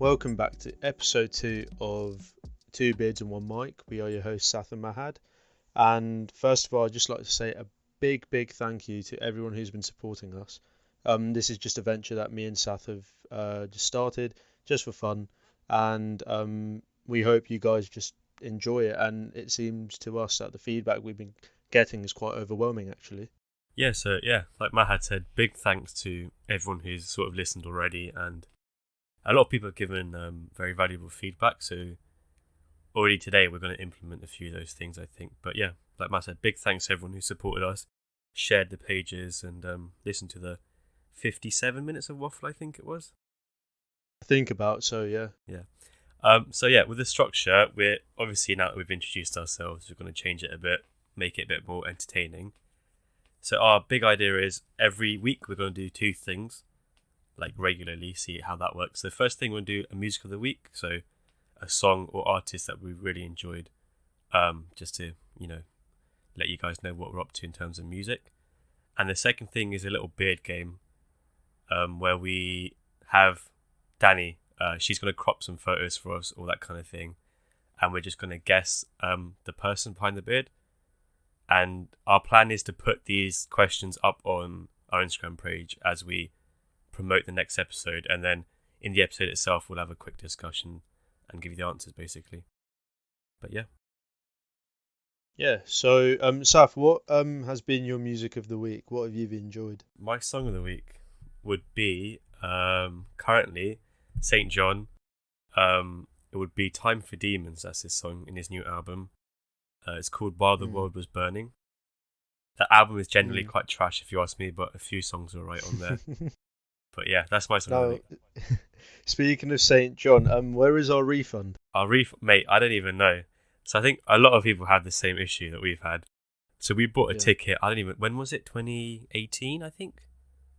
Welcome back to episode 2 of Two Beards and One Mic. We are your hosts, Sath and Mahad. And first of all, I'd just like to say a big thank you to everyone who's been supporting us. This is just a venture that me and Sath have just started, just for fun. And we hope you guys just enjoy it. And it seems to us that the feedback we've been getting is quite overwhelming, actually. Like Mahad said, big thanks to everyone who's sort of listened already, and a lot of people have given very valuable feedback. So already today we're going to implement a few of those things, I think. But yeah, like Matt said, big thanks to everyone who supported us, shared the pages, and listened to the 57 minutes of waffle, I think it was. Think about, so yeah. Yeah. With the structure, we're obviously, now that we've introduced ourselves, we're going to change it a bit, make it a bit more entertaining. So our big idea is every week we're going to do two things, like regularly, see how that works. So the first thing we'll do a music of the week, so a song or artist that we really enjoyed, just to, let you guys know what we're up to in terms of music. And the second thing is a little beard game, where we have Danny, she's going to crop some photos for us, all that kind of thing, and we're just going to guess the person behind the beard. And our plan is to put these questions up on our Instagram page as we promote the next episode, and then in the episode itself we'll have a quick discussion and give you the answers, basically. But So Saf, what has been your music of the week? What have you enjoyed? my song of the week would be currently St. John. It would be Time for Demons. That's his song in his new album. It's called While the World Was Burning. The album is generally quite trash, if you ask me, but a few songs are right on there. But yeah, that's my song of the week. Speaking of St. John, where is our refund? Mate, I don't even know. So I think a lot of people have the same issue that we've had. So we bought a ticket. When was it? 2018, I think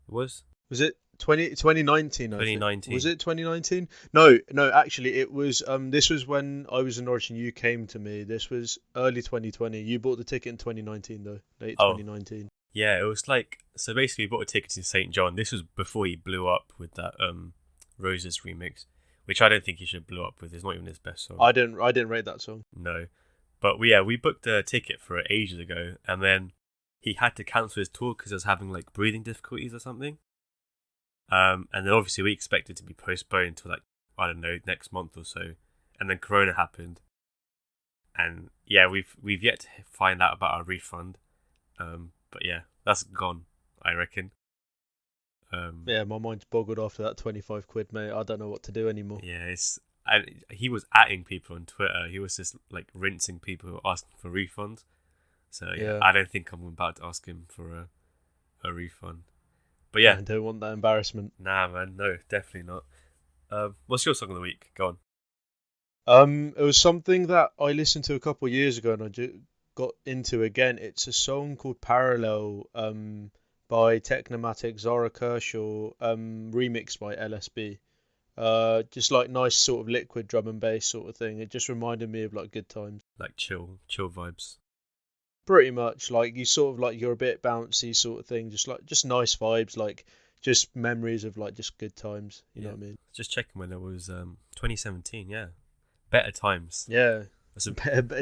it was. Was it 2019? 2019. Was it 2019? No, actually it was, this was when I was in Norwich and you came to me. This was early 2020. You bought the ticket in 2019 though, late 2019. Yeah, it was like, so basically we bought a ticket to St. John. This was before he blew up with that Roses remix, which I don't think he should blow up with. It's not even his best song. I didn't rate that song. No. But we booked a ticket for it ages ago, and then he had to cancel his tour because he was having like breathing difficulties or something. And then obviously we expected to be postponed until like, I don't know, next month or so. And then Corona happened. And yeah, we've yet to find out about our refund. But yeah, that's gone, I reckon. Yeah, my mind's boggled after that 25 quid, mate. I don't know what to do anymore. Yeah, and he was atting people on Twitter. He was just like rinsing people who were asking for refunds. So yeah, I don't think I'm about to ask him for a refund. But yeah, I don't want that embarrassment. Nah, man, no, definitely not. What's your song of the week? Go on. It was something that I listened to a couple of years ago and I got into again. It's a song called Parallel, by Technomatic Zara Kershaw, remixed by LSB. Just like nice sort of liquid drum and bass sort of thing. It just reminded me of like good times. Like chill vibes. Pretty much, like you sort of like you're a bit bouncy sort of thing, just nice vibes, like just memories of like just good times. You know what I mean? Just checking when it was 2017. Yeah, better times. Yeah,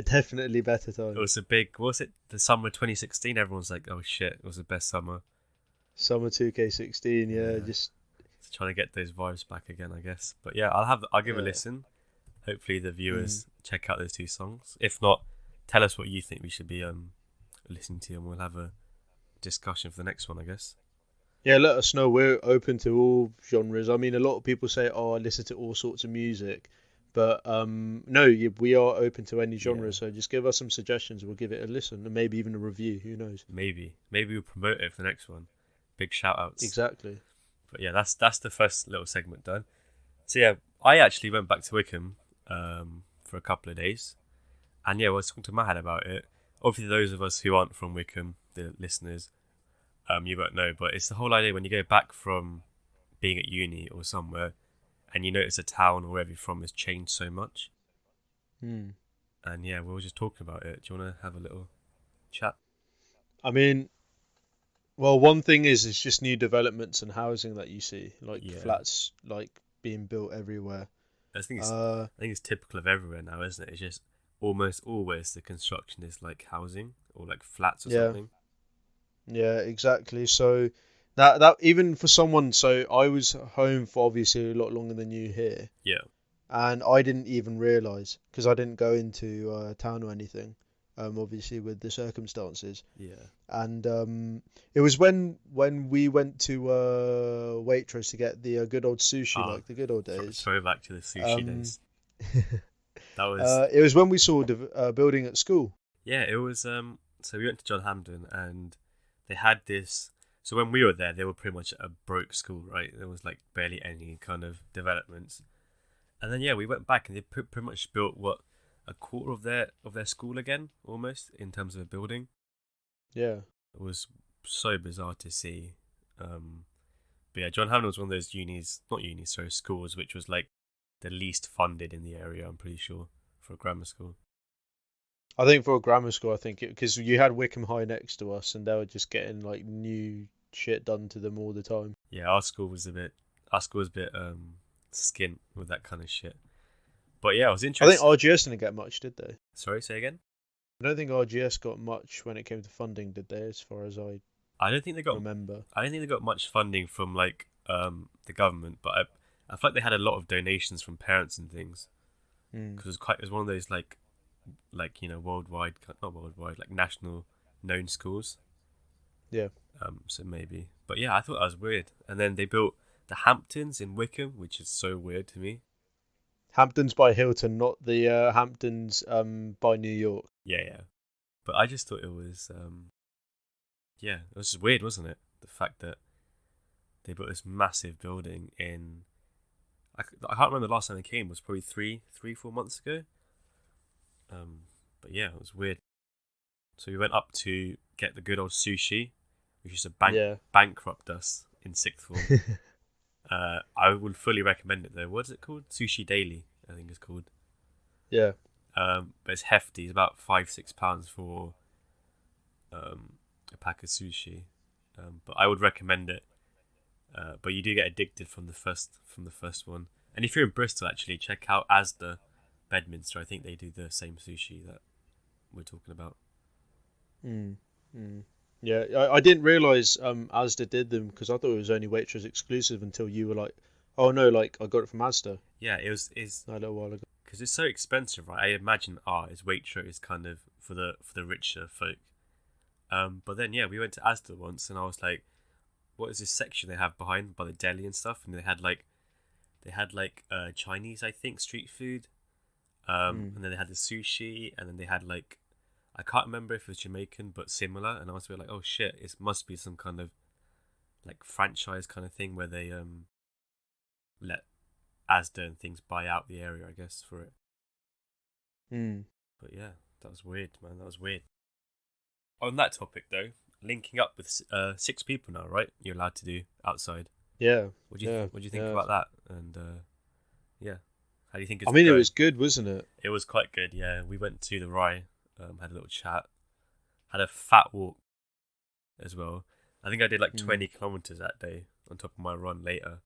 definitely better times. It was a big. What was it? The summer 2016. Everyone's like, "Oh shit, it was the best summer." Summer 2K16. Yeah, just trying to get those vibes back again, I guess. But yeah, I'll give a listen. Hopefully the viewers check out those two songs. If not, tell us what you think we should be listening to, and we'll have a discussion for the next one, I guess. Yeah, let us know. We're open to all genres. I mean, a lot of people say, "Oh, I listen to all sorts of music," but no, we are open to any genre. So just give us some suggestions. We'll give it a listen, and maybe even a review. Who knows? Maybe we'll promote it for the next one. Big shout outs. Exactly. But yeah, that's the first little segment done. So yeah, I actually went back to Wickham for a couple of days, and yeah, I was talking to Mahad about it. Obviously, those of us who aren't from Wickham, the listeners, you won't know, but it's the whole idea when you go back from being at uni or somewhere, and you notice a town or wherever you're from has changed so much. And yeah, we were just talking about it. Do you want to have a little chat? I mean, well, one thing is just new developments and housing that you see, like flats like being built everywhere. Uh, I think it's typical of everywhere now, isn't it? It's just almost always the construction is like housing or like flats or yeah, something. yeah, exactly. So that even for someone, so I was home for obviously a lot longer than you here, Yeah, and I didn't even realise because I didn't go into town or anything. Obviously with the circumstances, yeah. and it was when we went to Waitrose to get the good old sushi, Ah, like the good old days. throwback to the sushi Um, days. That was it was when we saw the building at school. Yeah, it was. So we went to John Hampden, and they had this. So when we were there, they were pretty much a broke school, right? There was like barely any kind of developments. And then yeah, we went back, and they pretty much built what a quarter of their school again, almost in terms of a building. Yeah, It was so bizarre to see. But yeah, John Hampden was one of those not unis, sorry, schools, which was like the least funded in the area. I'm pretty sure for a grammar school. I think for a grammar school, I think because you had Wickham High next to us, and they were just getting like new shit done to them all the time. Yeah, our school was a bit skint with that kind of shit. But yeah, I was I think interested. RGS didn't get much, did they? Sorry, say again. I don't think RGS got much when it came to funding, did they? As far as I I don't think they got. remember. I don't think they got much funding from like the government, but I feel like they had a lot of donations from parents and things Mm. because it was one of those like worldwide, not worldwide, like national known schools. Yeah, So maybe, but yeah, I thought that was weird. And then they built the Hamptons in Wickham, which is so weird to me. Hamptons by Hilton, not the Hamptons by New York. Yeah, yeah. But I just thought it was yeah, it was just weird, wasn't it? The fact that they built this massive building in. I can't remember the last time they came. It was probably 4 months ago. Um, but yeah, it was weird. So we went up to get the good old sushi, which used to Yeah, bankrupt us in sixth form. I would fully recommend it though. What's it called? Sushi Daily, I think it's called. yeah. But it's hefty. It's about £5-6 for a pack of sushi. But I would recommend it. But you do get addicted from the first one. And if you're in Bristol, actually check out Asda Bedminster. I think they do the same sushi that we're talking about. Mm. Mm. Yeah, I didn't realize Asda did them because I thought it was only Waitrose exclusive until you were like, oh no, like I got it from Asda Yeah, it was is a little while ago. because it's so expensive, right? I imagine is Waitrose kind of for the richer folk. But then yeah, we went to Asda once, and I was like, what is this section they have behind by the deli and stuff? And they had like Chinese, I think, street food. Mm. And then they had the sushi, and then they had like I can't remember if it was Jamaican, but similar. And I was like, oh shit, it must be some kind of like franchise kind of thing where they let Asda and things buy out the area, I guess, for it. Mm. But yeah, that was weird, man. That was weird. On that topic, though, linking up with 6 people now, right? You're allowed to do outside. Yeah, What do you think yeah. about that? And yeah, how do you think I it's mean, it going? was good, wasn't it? It was quite good. Yeah, we went to the Rye, had a little chat, had a fat walk as well. I think I did like Mm. 20 kilometers that day on top of my run later.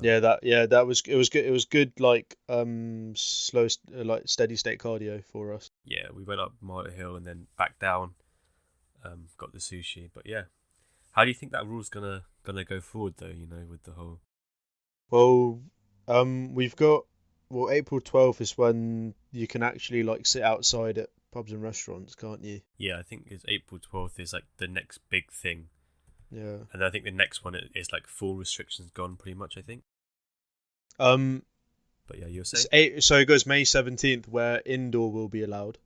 That was it was good. It was good, like slow, like steady state cardio for us. Yeah, we went up Martyr Hill and then back down. Got the sushi, but yeah, how do you think that rule's gonna go forward though? You know, with the whole Well, we've got April 12th is when you can actually like sit outside at pubs and restaurants, can't you? yeah, I think it's April 12th is like the next big thing, Yeah. and I think the next one is like full restrictions gone pretty much. I think, Um, but yeah, you'll say, so it goes May 17th where indoor will be allowed,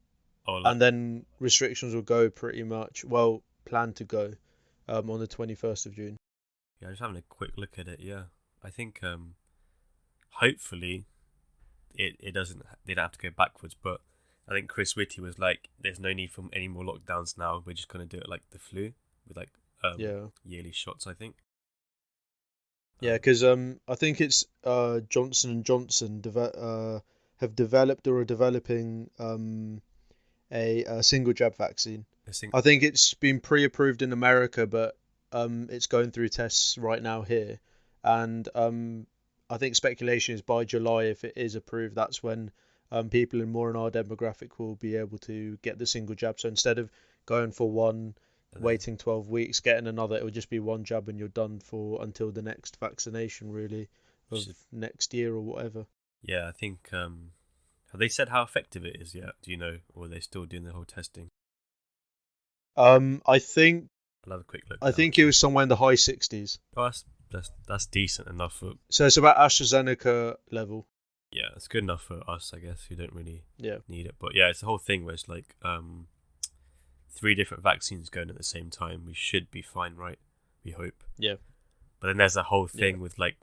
oh, like and then restrictions will go pretty much, well, plan to go, on the 21st of June. yeah, just having a quick look at it. Yeah, I think hopefully it doesn't they don't have to go backwards, but I think Chris Whitty was like, "There's no need for any more lockdowns now. We're just gonna do it like the flu with like Yeah. yearly shots." I think. Yeah, because I think it's Johnson and Johnson have developed or are developing a single jab vaccine. I think I think it's been pre-approved in America, but it's going through tests right now here, and I think speculation is by July, if it is approved, that's when people in our demographic will be able to get the single jab. So instead of going for one, And then, waiting 12 weeks, getting another, it will just be one jab and you're done for until the next vaccination, really, of should, next year or whatever. yeah, I think have they said how effective it is yet? Do you know, or are they still doing the whole testing? I think I'll have a quick look I now. think it was somewhere in the high 60s. Oh, that's decent enough for. So it's about AstraZeneca level. Yeah, it's good enough for us, I guess, who don't really Yeah. need it. But yeah, it's the whole thing where it's like 3 different vaccines going at the same time. We should be fine, right? We hope. Yeah. But then there's a whole thing Yeah. with like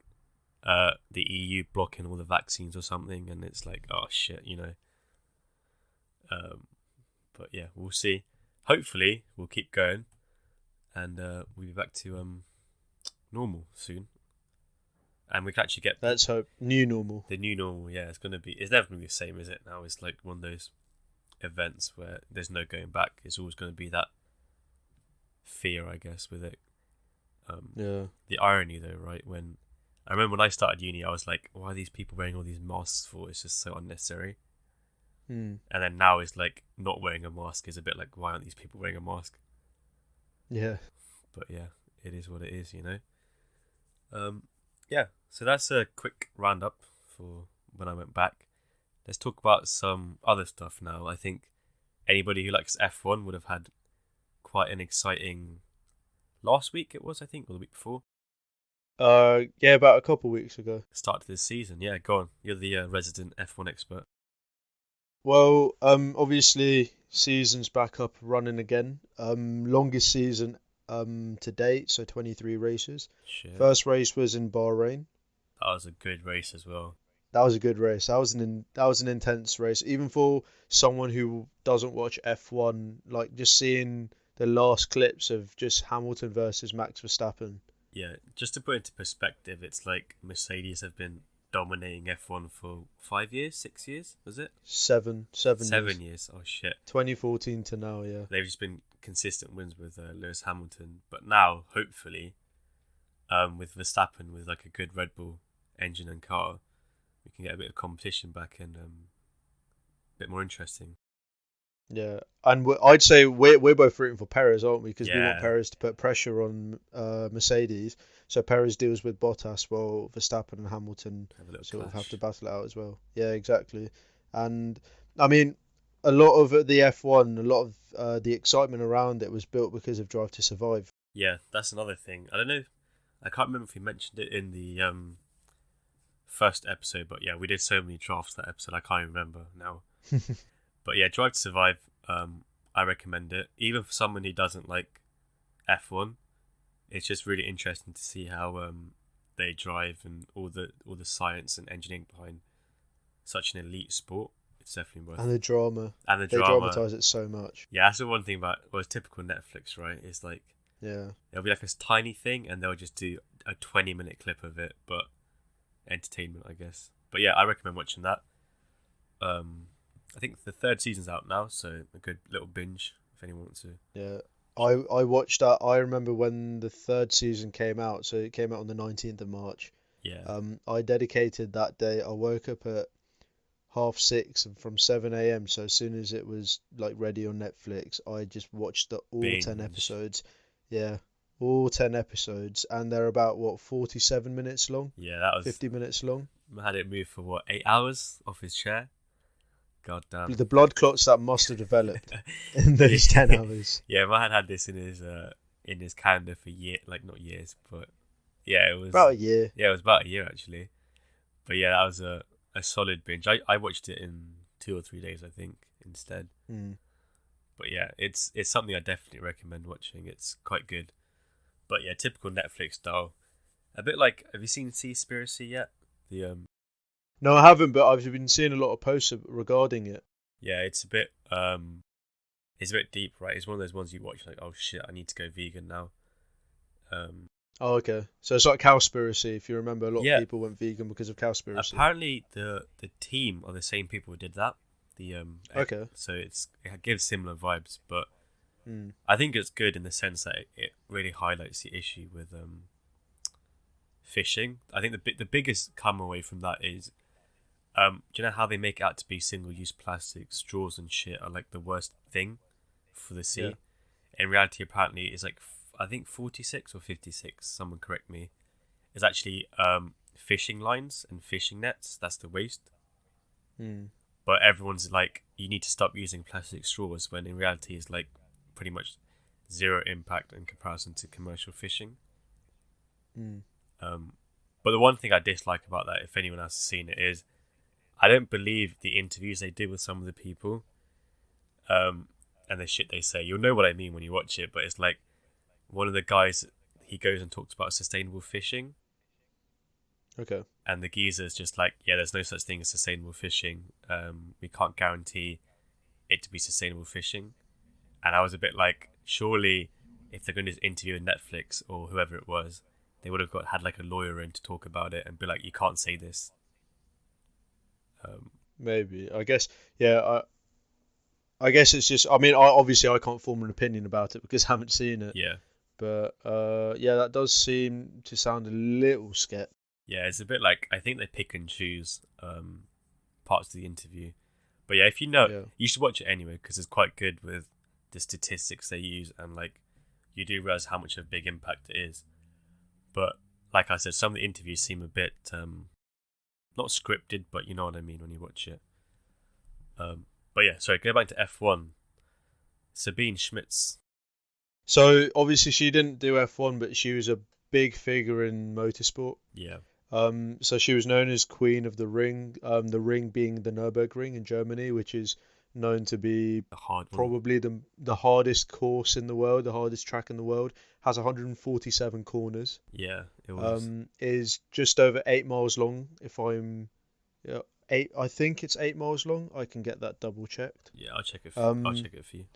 the EU blocking all the vaccines or something, and it's like, oh shit, you know. But yeah, we'll see. Hopefully, we'll keep going, and we'll be back to normal soon, and we can actually get Let's hope. New normal. the new normal. Yeah, it's gonna be. It's never gonna be the same, is it? Now it's like one of those events where there's no going back. It's always gonna be that fear, I guess, with it. Yeah. The irony, though, right? When I remember when I started uni, I was like, "Why are these people wearing all these masks for? It's just so unnecessary." Hmm. And then now it's like not wearing a mask is a bit like, "Why aren't these people wearing a mask?" Yeah. But yeah, it is what it is, you know. Yeah. So that's a quick roundup for when I went back. Let's talk about some other stuff now. I think anybody who likes F1 would have had quite an exciting last week. It was, I think, or the week before. Yeah, about a couple weeks ago. Start to this season. Yeah, go on. You're the resident F1 expert. Well, obviously season's back up running again. Longest season to date, so 23 races. Shit. First race was in Bahrain. That was a good race as well. That was a good race. That was an intense race, even for someone who doesn't watch F1. Like just seeing the last clips of just Hamilton versus Max Verstappen. Yeah, just to put into perspective, it's like Mercedes have been dominating F1 for 5 years, 6 years, was it? Seven years. 7 years. Oh shit. 2014 to now, yeah. They've just been consistent wins with Lewis Hamilton, but now hopefully, with Verstappen with like a good Red Bull engine and car, we can get a bit of competition back and a bit more interesting. Yeah, and I'd say we're both rooting for Perez, aren't we? Because we want Yeah, Perez to put pressure on Mercedes, so Perez deals with Bottas, while Verstappen and Hamilton have a little sort of have to clash. battle it out as well. Yeah, exactly. And I mean, a lot of the F1, a lot of the excitement around it was built because of Drive to Survive. Yeah, that's another thing. I don't know. I can't remember if we mentioned it in the first episode, but yeah, we did so many drafts that episode. I can't even remember now. But yeah, Drive to Survive. I recommend it, even for someone who doesn't like F1. It's just really interesting to see how they drive and all the science and engineering behind such an elite sport. It's definitely worth And the drama. and the They drama. dramatize it so much. Yeah, that's the one thing about well, it's typical Netflix, right? It's like Yeah. it'll be like this tiny thing, and they'll just do a 20-minute clip of it, but entertainment, I guess. But yeah, I recommend watching that. I think the third season's out now, so a good little binge if anyone wants to. Yeah. I watched that. I remember when the third season came out, so it came out on the 19th of March. Yeah, I dedicated that day. I woke up at 6:30 and from 7 a.m. So as soon as it was like ready on Netflix, I just watched all 10 binge. episodes. Yeah, all 10 episodes, and they're about what 47 minutes long, Yeah, that was 50 minutes long. had it move for what 8 hours off his chair. God damn. The blood clots that must have developed in those 10 hours. Yeah, man had this in his calendar for like not years, but yeah, it was About a year. yeah, it was about a year actually. But yeah, that was a solid binge. I watched it in 2 or 3 days, I think, instead. Mm. But yeah, it's something I definitely recommend watching. It's quite good. But yeah, typical Netflix style. A bit like, have you seen Seaspiracy yet? The No, I haven't, but I've been seeing a lot of posts regarding it. yeah, it's a bit deep, right? It's one of those ones you watch like, oh shit, I need to go vegan now. Um, Oh, okay. So it's like Cowspiracy. If you remember, a lot of yeah, people went vegan because of Cowspiracy. apparently the team are the same people who did that. Okay. So it gives similar vibes, but Mm. I think it's good in the sense that it really highlights the issue with fishing. I think the biggest come away from that is, do you know how they make it out to be single-use plastic straws and shit are like the worst thing for the Yeah. sea? In reality, apparently, it's like I think 46 or 56. Someone correct me. It's actually fishing lines and fishing nets. That's the waste. Mm. But everyone's like, you need to stop using plastic straws, when in reality, it's like pretty much zero impact in comparison to commercial fishing. Mm. But the one thing I dislike about that, if anyone else has seen it, is I don't believe the interviews they do with some of the people, and the shit they say. You'll know what I mean when you watch it, but it's like one of the guys, he goes and talks about sustainable fishing, Okay. and the geezer's just like, yeah, there's no such thing as sustainable fishing. We can't guarantee it to be sustainable fishing. And I was a bit like, surely if they're going to interview Netflix or whoever it was, they would have had like a lawyer in to talk about it and be like, you can't say this. Maybe. I guess. Yeah. I guess it's just. I mean, obviously I can't form an opinion about it because I haven't seen it. Yeah. But yeah, that does seem to sound a little sketch. Yeah, it's a bit like, I think they pick and choose parts of the interview. But yeah, if you know, Yeah. you should watch it anyway, because it's quite good with the statistics they use, and like, you do realize how much of a big impact it is. But like I said, some of the interviews seem a bit not scripted, but you know what I mean when you watch it. But yeah, sorry, go back to F1. Sabine Schmitz. So obviously she didn't do F1, but she was a big figure in motorsport. Yeah. So she was known as Queen of the Ring. The ring being the Nürburgring in Germany, which is known to be A hard one. probably the hardest course in the world, the hardest track in the world. Has 147 corners. Yeah, it was. Is just over 8 miles long. If I'm yeah, eight, I think it's 8 miles long. I can get that double checked. Yeah, I'll check it. I'll Um, check it for you.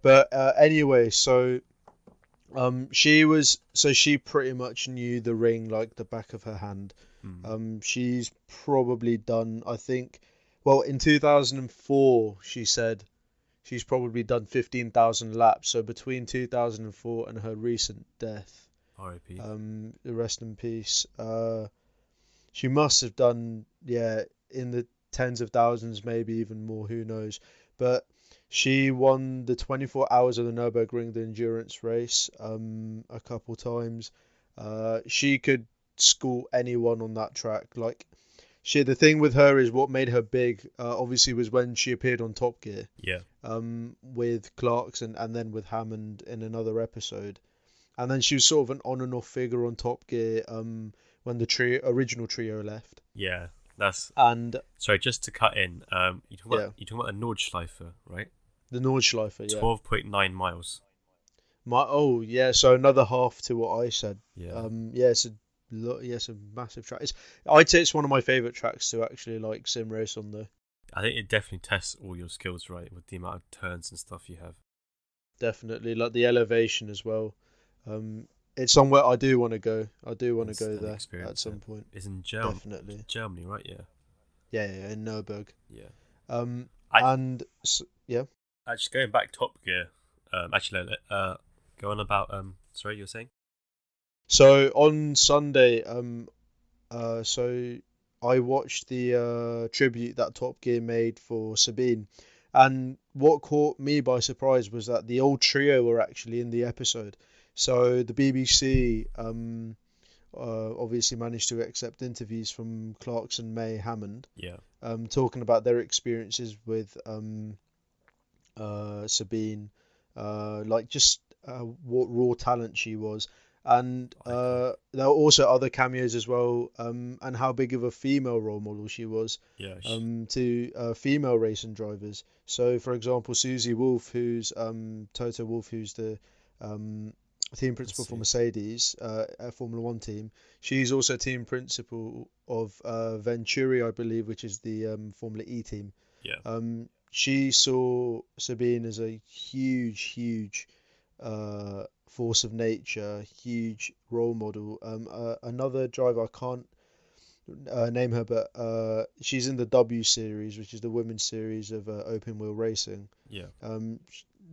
but anyway, so she pretty much knew the ring like the back of her hand. She's probably done, I think, well, in 2004, she said she's probably done 15,000 laps. So between 2004 and her recent death, R.I.P. the rest in peace, she must have done, yeah, in the tens of thousands, maybe even more, who knows. But she won the 24 hours of the Nürburgring, the endurance race, a couple times. She could school anyone on that track. Like, the thing with her is what made her big, obviously, was when she appeared on Top Gear, Yeah. with Clarkson and then with Hammond in another episode. And then she was sort of an on and off figure on Top Gear, when the original trio left. Yeah, that's. And Sorry, just to cut in. yeah, You talking about the Nordschleife, right? the Nordschleife, yeah. 12.9 miles. Yeah, so another half to what I said. Yeah. Yeah, it's a massive track. I'd say it's one of my favorite tracks to actually like sim race on though. I think it definitely tests all your skills, right, with the amount of turns and stuff you have. Definitely, like the elevation as well. It's somewhere I do want to go. I do want to go And there experience at some it. point. It's in Germany. Definitely. Germany, right? Yeah. Yeah, in Nürburg. Yeah. I Yeah. actually going back Top Gear. Go on about Sorry, you were saying? So on Sunday, so I watched the tribute that Top Gear made for Sabine, and what caught me by surprise was that the old trio were actually in the episode. So the BBC obviously managed to accept interviews from Clarkson, May, Hammond, Yeah. talking about their experiences with Sabine, like just what raw talent she was. And there were also other cameos as well, and how big of a female role model she was, Yeah. to female racing drivers. So, for example, Susie Wolff, who's Toto Wolff, who's the team principal for Mercedes, a Formula One team. She's also team principal of Venturi, I believe, which is the Formula E team. Yeah. She saw Sabine as a huge force of nature, huge role model. Another driver, I can't name her, but she's in the W series, which is the women's series of open wheel racing. Yeah.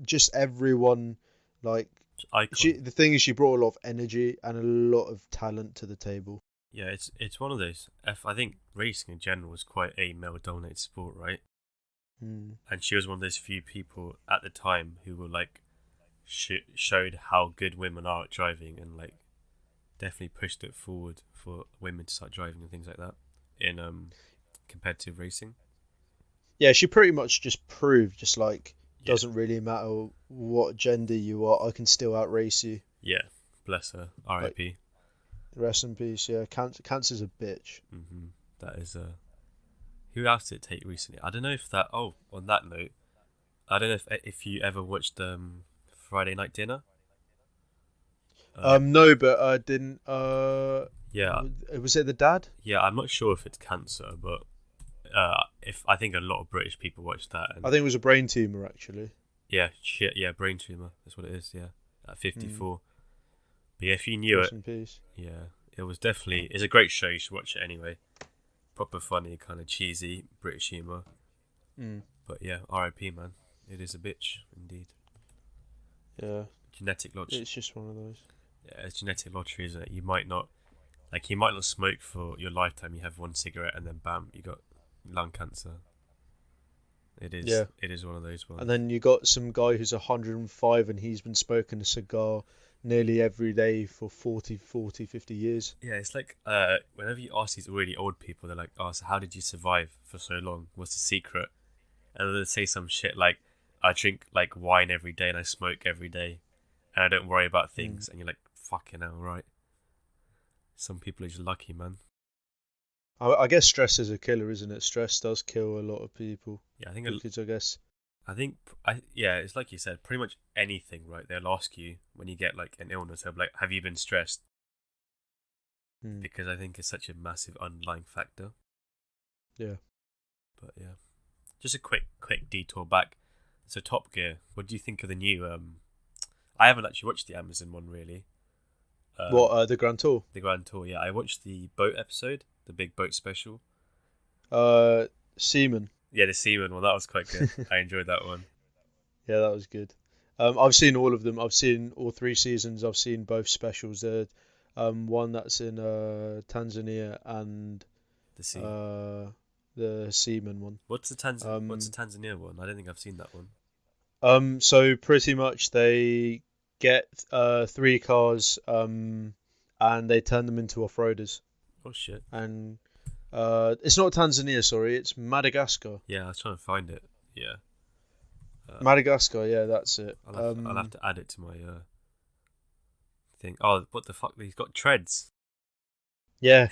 Just everyone, like, icon. The thing is, she brought a lot of energy and a lot of talent to the table. Yeah, it's one of those. I think racing in general is quite a male-dominated sport, right? Mm. And she was one of those few people at the time who were like showed how good women are at driving, and like definitely pushed it forward for women to start driving and things like that in competitive racing. Yeah, she pretty much just proved, just like, Yeah, doesn't really matter what gender you are, I can still outrace you. yeah. Bless her. Like, R.I.P. rest in peace. Yeah, cancer's a bitch. That is Who else did it take recently? I don't know if that. Oh, on that note, I don't know if you ever watched Friday Night Dinner. No, but I didn't. Yeah, Was it the dad? yeah. I'm not sure if it's cancer, but if I think a lot of British people watch that, I and think it was a brain tumor actually. yeah, shit, yeah, brain tumor. That's what it is. Yeah, at Mm. 54. But yeah, if you knew Rest it, in peace. yeah, it was definitely. It's a great show. You should watch it anyway. Proper funny, kind of cheesy British humour. Mm. But yeah, R.I.P. man. It is a bitch indeed. Yeah, Genetic lottery. it's just one of those. Yeah, it's genetic lottery, isn't it? You might not smoke for your lifetime. You have one cigarette and then bam, you got lung cancer. It is. Yeah. It is one of those ones. And then you got some guy who's 105 and he's been smoking a cigar nearly every day for 50 years. Yeah, it's like whenever you ask these really old people, they're like, "Oh, so how did you survive for so long? What's the secret?" And they'll say some shit like, "I drink like wine every day and I smoke every day, and I don't worry about things." And you're like, "Fucking hell, right?" Some people are just lucky, man. I guess stress is a killer, isn't it? Stress does kill a lot of people. Yeah, I think. Because I guess. Yeah, it's like you said, pretty much anything, right? They'll ask you when you get like an illness, they'll be like, "Have you been stressed?" Mm. Because I think it's such a massive underlying factor. Yeah. But yeah, just a quick detour back. So Top Gear, what do you think of the new? I haven't actually watched the Amazon one really. What, the Grand Tour? The Grand Tour, yeah. I watched the boat episode, the big boat special. Seaman. Yeah, the Seaman one, that was quite good. I enjoyed that one. Yeah, that was good. I've seen all of them. I've seen all 3 seasons. I've seen both specials. The one that's in Tanzania and The sea. the Seaman one. What's the Tanzania one? I don't think I've seen that one. So pretty much they get 3 cars and they turn them into off-roaders. Oh shit. And it's not Tanzania, sorry, it's Madagascar. Yeah, I was trying to find it. Yeah. Madagascar, yeah, that's it. I'll have to add it to my thing. Oh, what the fuck? He's got treads. Yeah.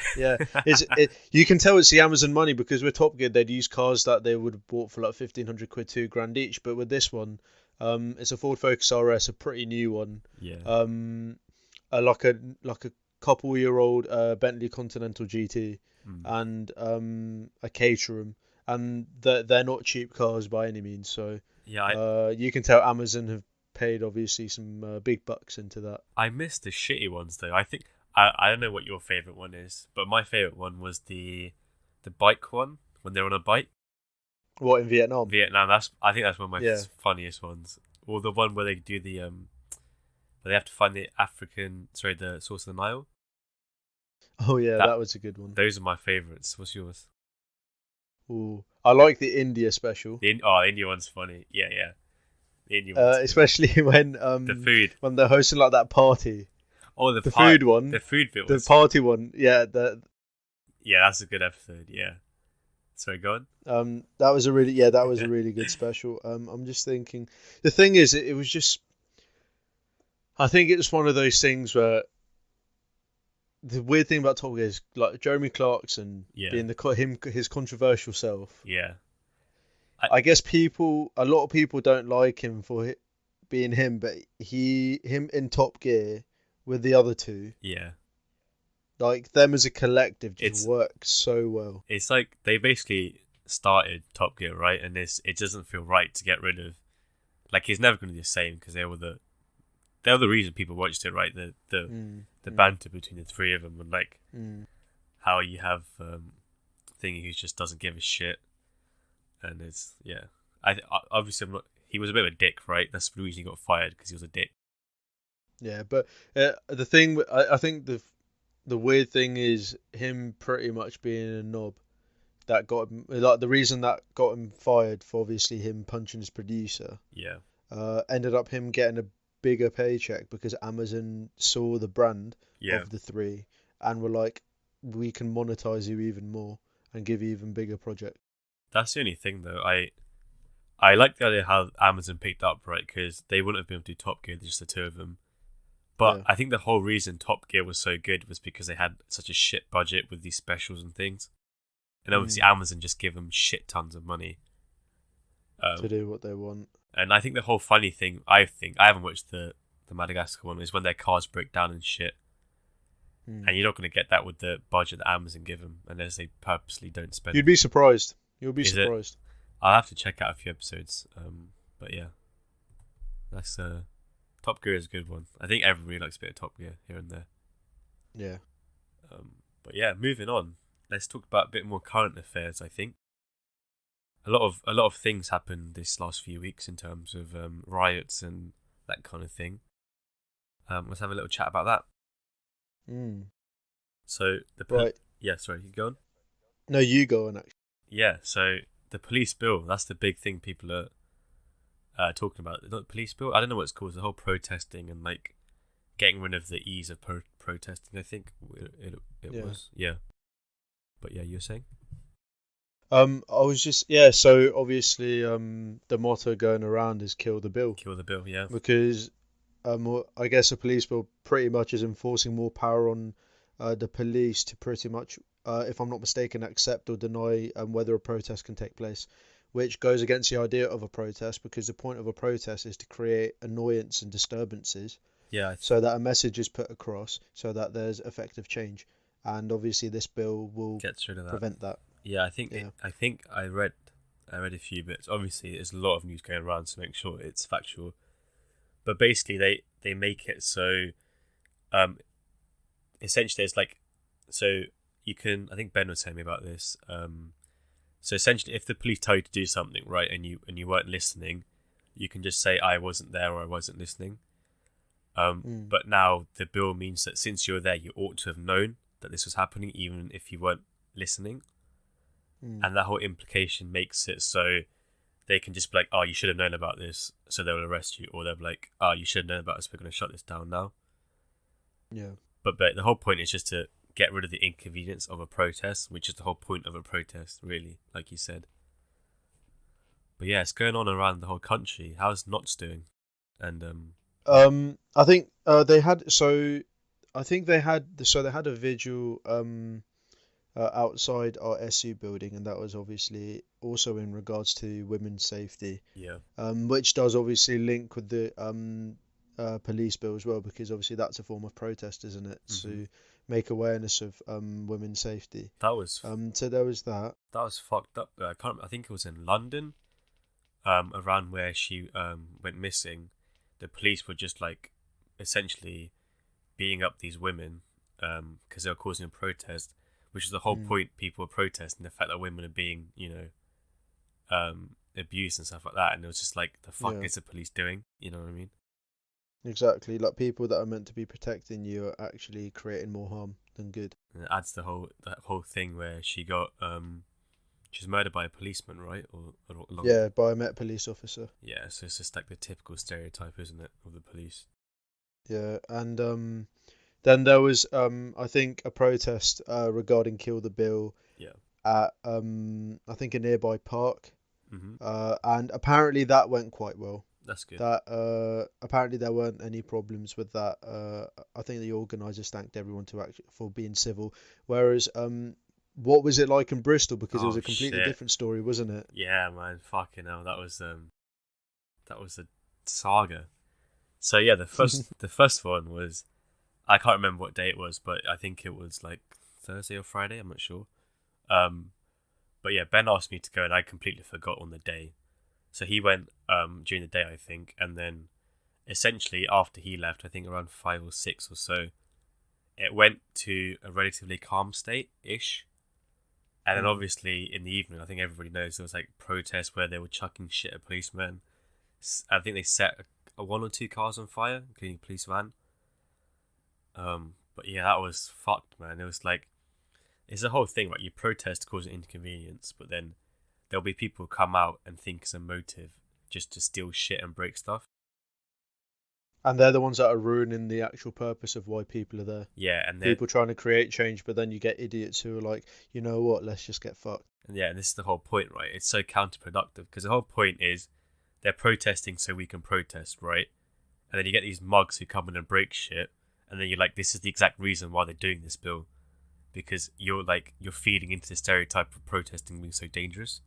You can tell it's the Amazon money because with Top Gear they'd use cars that they would have bought for like 1,500 quid, £2,000 each. But with this one, it's a Ford Focus RS, a pretty new one. Yeah. Like a couple-year-old Bentley Continental GT and a Caterham, and they're not cheap cars by any means. So yeah, you can tell Amazon have paid obviously some big bucks into that. I missed the shitty ones though. I think I don't know what your favorite one is, but my favorite one was the bike one when they're on a bike. What, in Vietnam? I think that's one of my funniest ones. Or the one where they do where they have to find the source of the Nile. Oh yeah, that was a good one. Those are my favourites. What's yours? Ooh, I like the India special. The India one's funny. Yeah. The India one's especially when the food, when they're hosting like that party. Oh, the food one. The food bit. The party one. Yeah. Yeah, that's a good episode. Yeah. Sorry, go on. That was a really good special. I'm just thinking. The thing is, it was just. I think it's one of those things where. The weird thing about Top Gear is like Jeremy Clarkson being his controversial self. Yeah. I guess a lot of people don't like him for being him, but him in Top Gear with the other two. Yeah. Like them as a collective just works so well. It's like they basically started Top Gear, right? And it doesn't feel right to get rid of. Like he's never going to be the same because they were the reason people watched it, right? The banter between the three of them and like how you have Thingy who just doesn't give a shit, and it's I obviously I'm not. He was a bit of a dick, right? That's the reason he got fired because he was a dick. Yeah, but the thing, I think the weird thing is him pretty much being a knob that got him, like the reason that got him fired for obviously him punching his producer, Yeah, ended up him getting a bigger paycheck because Amazon saw the brand yeah. of the three and were like, we can monetize you even more and give you even bigger projects. That's the only thing though. I like the idea how Amazon picked up, right? Because they wouldn't have been able to do Top Gear, just the two of them. But Yeah. I think the whole reason Top Gear was so good was because they had such a shit budget with these specials and things. And obviously Mm. Amazon just give them shit tons of money. To Um, do what they want. and I think the whole funny thing, I haven't watched the Madagascar one, is when their cars break down and shit. Mm. And you're not going to get that with the budget that Amazon give them unless they purposely don't spend You'd it. be surprised. You'll be Is it? surprised. I'll have to check out a few episodes. But yeah, that's Top Gear is a good one. I think everybody likes a bit of Top Gear here and there. Yeah. But yeah, moving on. Let's talk about a bit more current affairs. I think a lot of things happened this last few weeks in terms of riots and that kind of thing. Let's have a little chat about that. Mm. So Right. yeah, sorry, you go on. No, you go on actually. Yeah, so the police bill. That's the big thing people are talking about. Not the police bill. I don't know what it's called. The whole protesting and like getting rid of the ease of protesting. I think it Yeah. was. Yeah. But yeah, you're saying? I was just, yeah, so obviously the motto going around is kill the bill Kill the bill. Yeah. because I guess a police bill pretty much is enforcing more power on the police to pretty much, if I'm not mistaken, accept or deny whether a protest can take place, which goes against the idea of a protest because the point of a protest is to create annoyance and disturbances Yeah. so that a message is put across so that there's effective change. And obviously this bill will Gets rid of that. prevent that. Yeah, I think Yeah. I read a few bits. Obviously, there's a lot of news going around to make sure it's factual. But basically, they make it so, um, essentially it's like, so you can. I think Ben was telling me about this. So essentially, if the police tell you to do something, right, and you weren't listening, you can just say I wasn't there or I wasn't listening. Mm, But now the bill means that since you're there, you ought to have known that this was happening, even if you weren't listening. mm, And that whole implication makes it so they can just be like, oh, you should have known about this, so they'll arrest you, or they'll be like, oh, you should have known about this, we're going to shut this down now. yeah. But the whole point is just to get rid of the inconvenience of a protest, which is the whole point of a protest, really, like you said. But yeah, it's going on around the whole country. How's Knots doing? And I think they had so I think they had a vigil outside our SU building, and that was obviously also in regards to women's safety, yeah, which does obviously link with the police bill as well, because obviously that's a form of protest, isn't it? hmm To make awareness of women's safety. So there was that. that was fucked up. I can't. I think it was in London, around where she went missing. The police were just like essentially beating up these women because they were causing a protest, which is the whole Mm, point. People are protesting the fact that women are being, abused and stuff like that. And it was just like, the fuck yeah, is the police doing? You know what I mean? exactly. Like people that are meant to be protecting you are actually creating more harm than good. And it adds that whole thing where she was murdered by a policeman, right? Or along. Yeah, by a Met police officer. Yeah, so it's just like the typical stereotype, isn't it, of the police? Yeah, and then there was I think a protest regarding Kill the Bill Yeah. at I think a nearby park, hmm and apparently that went quite well. That's good. That apparently there weren't any problems with that. I think the organisers thanked everyone to actually for being civil. Whereas what was it like in Bristol? Because it was Oh a completely shit. different story, wasn't it? Yeah, man. Fucking hell. That was a saga. So yeah, the first one was, I can't remember what day it was, but I think it was like Thursday or Friday. I'm not sure. Um, but yeah, Ben asked me to go, and I completely forgot on the day. So he went during the day, I think, and then essentially after he left, I think around 5 or 6 or so, it went to a relatively calm state ish. And then Mm, obviously in the evening, I think everybody knows there was like protests where they were chucking shit at policemen. I think they set one or two cars on fire, including a police van. But yeah, that was fucked, man. It was like it's a whole thing, right? You protest cause an inconvenience, but then there'll be people who come out and think it's a motive just to steal shit and break stuff. And they're the ones that are ruining the actual purpose of why people are there. Yeah, and People trying to create change, but then you get idiots who are like, you know what, let's just get fucked. and this is the whole point, right? It's so counterproductive because the whole point is they're protesting so we can protest, right? And then you get these mugs who come in and break shit, and then you're like, this is the exact reason why they're doing this bill, because you're feeding into the stereotype of protesting being so dangerous.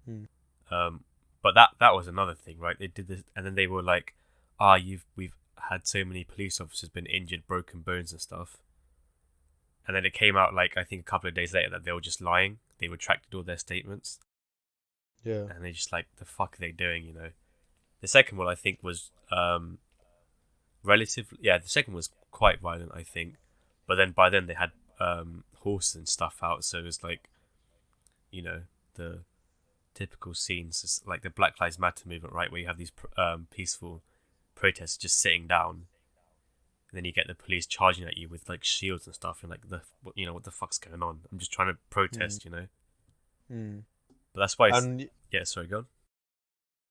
Hmm. But that was another thing, right? They did this, and then they were like, we've had so many police officers been injured, broken bones and stuff. And then it came out like I think a couple of days later that they were just lying. They retracted all their statements. Yeah. And they're just like, the fuck are they doing? The second one I think was relatively, yeah, the second was quite violent, I think. But then by then they had horses and stuff out, so it was like, the typical scenes, it's like the Black Lives Matter movement, right, where you have these peaceful protesters just sitting down, and then you get the police charging at you with like shields and stuff, and like what the fuck's going on? I'm just trying to protest, Mm. But that's why. And Yeah, sorry, go on.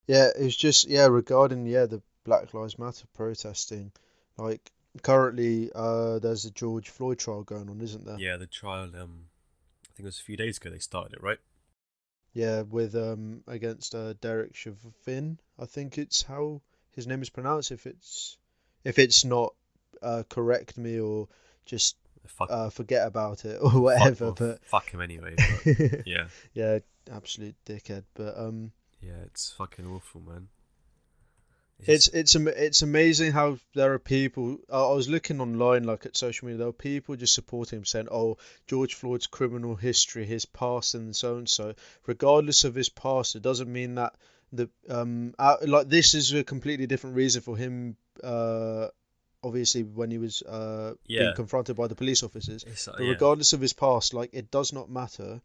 yeah, it's just regarding the Black Lives Matter protesting, like currently there's a George Floyd trial going on, isn't there? Yeah, the trial. I think it was a few days ago they started it, right? Yeah, with against Derek Chauvin, I think it's how his name is pronounced. If it's not, correct me or just Fuck, forget about it or whatever. fuck him anyway. But yeah, yeah, absolute dickhead. But yeah, it's fucking awful, man. it's amazing how there are people. I was looking online, like at social media, there were people just supporting him, saying, "Oh, George Floyd's criminal history, his past, and so and so. Regardless of his past, it doesn't mean that like this is a completely different reason for him. Obviously, when he was being confronted by the police officers, but regardless of his past, like it does not matter.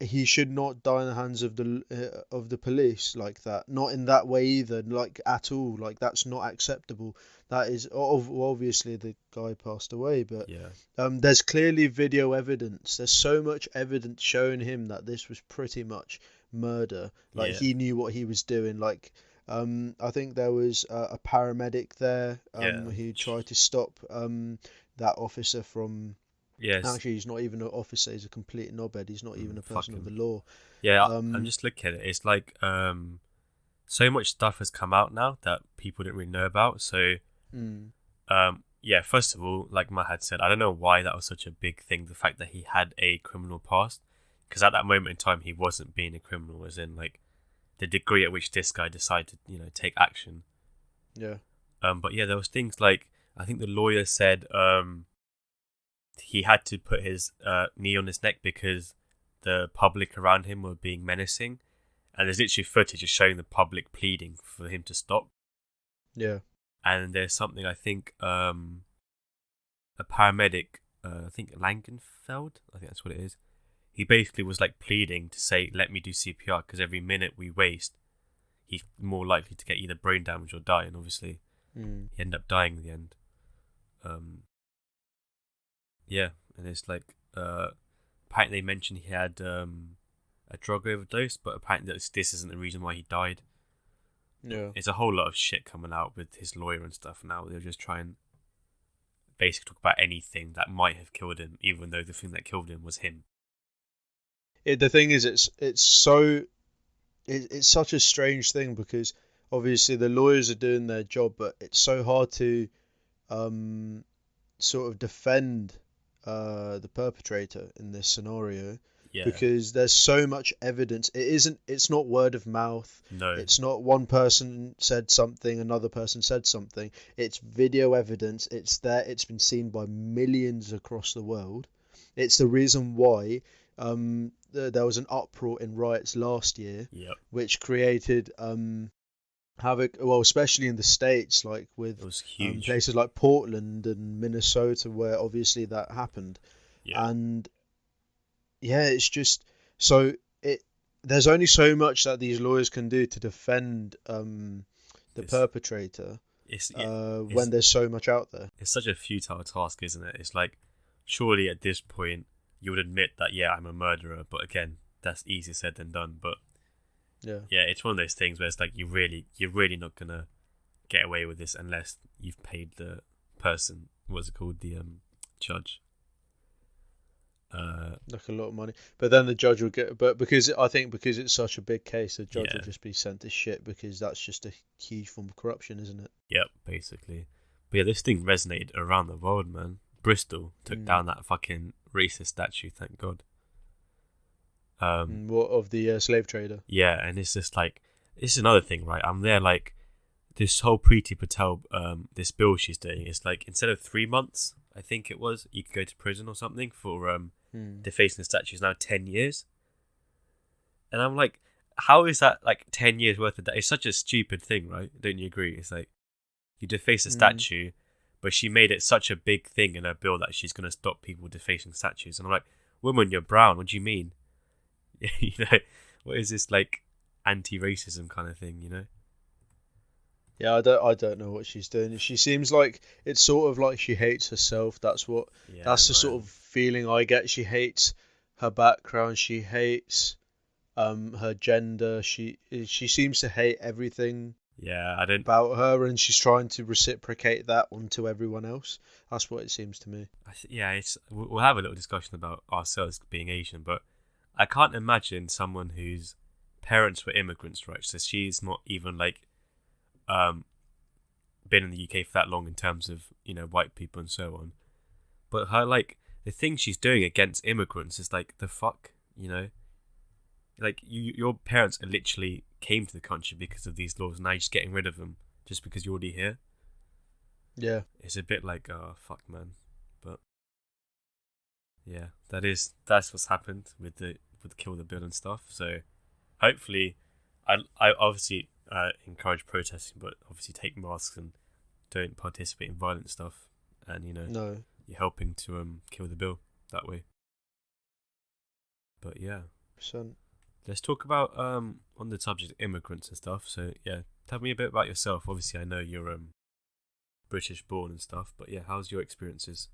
He should not die in the hands of the police like that. Not in that way either, like at all. Like that's not acceptable. That is obviously the guy passed away, but there's clearly video evidence. There's so much evidence showing him that this was pretty much murder. Like he knew what he was doing. Like I think there was a paramedic there who tried to stop that officer from. Yes. Actually, he's not even an officer. He's a complete knobhead. He's not even a person of the law. Yeah, I'm just looking at it. It's like so much stuff has come out now that people didn't really know about. So, first of all, like Matt said, I don't know why that was such a big thing. The fact that he had a criminal past, because at that moment in time, he wasn't being a criminal. As in, like the degree at which this guy decided to, take action. Yeah. But yeah, there was things like I think the lawyer said he had to put his knee on his neck because the public around him were being menacing, and there's literally footage of showing the public pleading for him to stop. Yeah. And there's something I think a paramedic, I think Langenfeld, I think that's what it is. He basically was like pleading to say, "Let me do CPR because every minute we waste, he's more likely to get either brain damage or die." And obviously, he ended up dying in the end. Yeah, and it's like apparently they mentioned he had a drug overdose, but apparently this isn't the reason why he died. Yeah, it's a whole lot of shit coming out with his lawyer and stuff now. They're just trying basically talk about anything that might have killed him, even though the thing that killed him was him. The thing is, it's such a strange thing because obviously the lawyers are doing their job, but it's so hard to sort of defend the perpetrator in this scenario because there's so much evidence. It's not word of mouth. No, it's not one person said something, another person said something. It's video evidence. It's there. It's been seen by millions across the world. It's the reason why there was an uproar in riots last year, which created havoc, well, especially in the States, like with places like Portland and Minnesota, where obviously that happened. And it's just so there's only so much that these lawyers can do to defend the perpetrator. it's when there's so much out there. it's such a futile task, isn't it? It's like, surely at this point you would admit that, yeah, I'm a murderer, but again, that's easier said than done. But Yeah. yeah, it's one of those things where it's like you're really not gonna get away with this unless you've paid the person, what's it called, the judge. Like a lot of money, but then the judge will get. But because it's such a big case, the judge Yeah. will just be sent to shit because that's just a huge form of corruption, isn't it? Yep, basically. But yeah, this thing resonated around the world, man. Bristol took down that fucking racist statue, thank God. What of the slave trader? Yeah, and it's just like, it's another thing, right? I'm there, like, this whole Preeti Patel, this bill she's doing, it's like, instead of 3 months, I think it was, you could go to prison or something for defacing the statue, is now 10 years. And I'm like, how is that like 10 years worth of that? It's such a stupid thing, right? Don't you agree? It's like, you deface a statue, but she made it such a big thing in her bill that she's going to stop people defacing statues. And I'm like, woman, you're brown. What do you mean? You know, what is this, like, anti-racism kind of thing, you know? Yeah, I don't know what she's doing. She seems like it's sort of like she hates herself. That's the sort of feeling I get. She hates her background. She hates her gender. She seems to hate everything. Yeah, I don't about her, and she's trying to reciprocate that onto everyone else. That's what it seems to me. Yeah, we'll have a little discussion about ourselves being Asian, but I can't imagine someone whose parents were immigrants, right? So she's not even like been in the UK for that long in terms of, you know, white people and so on. But her, like, the thing she's doing against immigrants is like, the fuck, you know? Like, your parents literally came to the country because of these laws, and now you're just getting rid of them just because you're already here. Yeah. It's a bit like, oh, fuck, man. But yeah, that's what's happened with Kill the Bill and stuff. So hopefully, I obviously encourage protesting, but obviously take masks and don't participate in violent stuff. And, you know, you're helping to kill the bill that way. But yeah. 100%. Let's talk about on the subject of immigrants and stuff. So yeah, tell me a bit about yourself. Obviously, I know you're British born and stuff, but yeah, how's your experiences?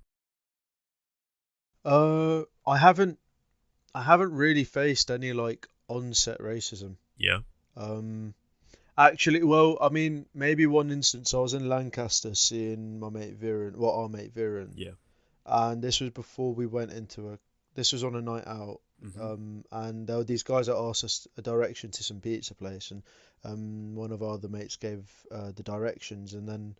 I haven't really faced any like onset racism. Yeah. Actually, well, I mean, maybe one instance. I was in Lancaster seeing our mate Viren. Yeah. And this was before we went into this was on a night out. Mm-hmm. And there were these guys that asked us a direction to some pizza place, and one of our other mates gave the directions, and then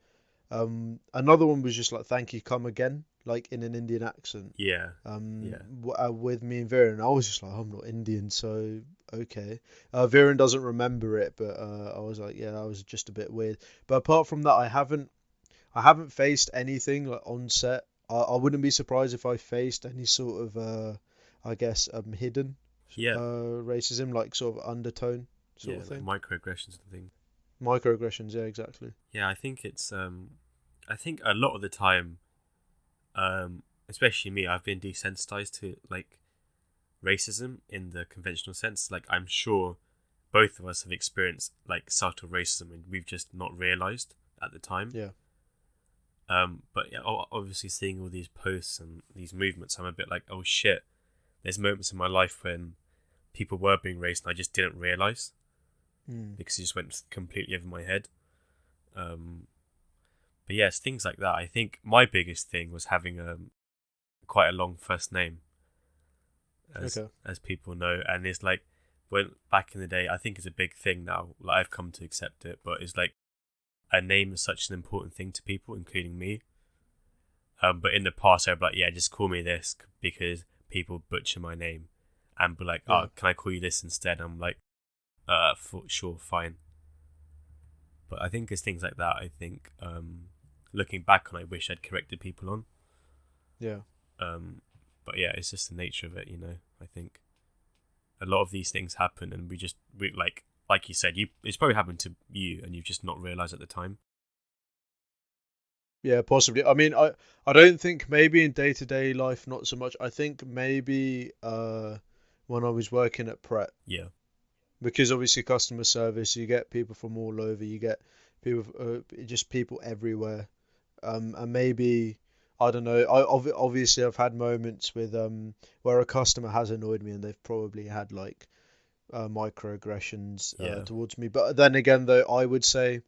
another one was just like, "Thank you, come again," like in an Indian accent. Yeah. With me and Viren, I was just like, "I'm not Indian, so okay." Viren doesn't remember it, but I was like, "Yeah, that was just a bit weird." But apart from that, I haven't faced anything like on set. I wouldn't be surprised if I faced any sort of I guess hidden racism, like sort of undertone sort of thing. Like microaggressions and things. Microaggressions, yeah, exactly. Yeah, I think it's I think a lot of the time, especially me, I've been desensitized to like racism in the conventional sense. Like, I'm sure both of us have experienced like subtle racism and we've just not realized at the time. Yeah. But yeah, obviously seeing all these posts and these movements, I'm a bit like, oh shit. There's moments in my life when people were being racist and I just didn't realise because it just went completely over my head. But yeah, it's things like that. I think my biggest thing was having quite a long first name, as people know, and it's like, when back in the day, I think it's a big thing now. Like, I've come to accept it, but it's like a name is such an important thing to people, including me. But in the past, I'd be like, yeah, just call me this because people butcher my name and be like, oh, can I call you this instead? I'm like, sure, fine. But I think it's things like that. I think looking back on, I wish I'd corrected people on. Yeah. But yeah, it's just the nature of it, you know. I think a lot of these things happen, and we like you said, it's probably happened to you, and you've just not realised at the time. Yeah, possibly. I mean, I don't think maybe in day-to-day life, not so much. I think maybe when I was working at Pret. Yeah. Because obviously customer service, you get people from all over. You get people, just people everywhere. And maybe I don't know. Obviously I've had moments with where a customer has annoyed me, and they've probably had like microaggressions Yeah. towards me. But then again, though, I would say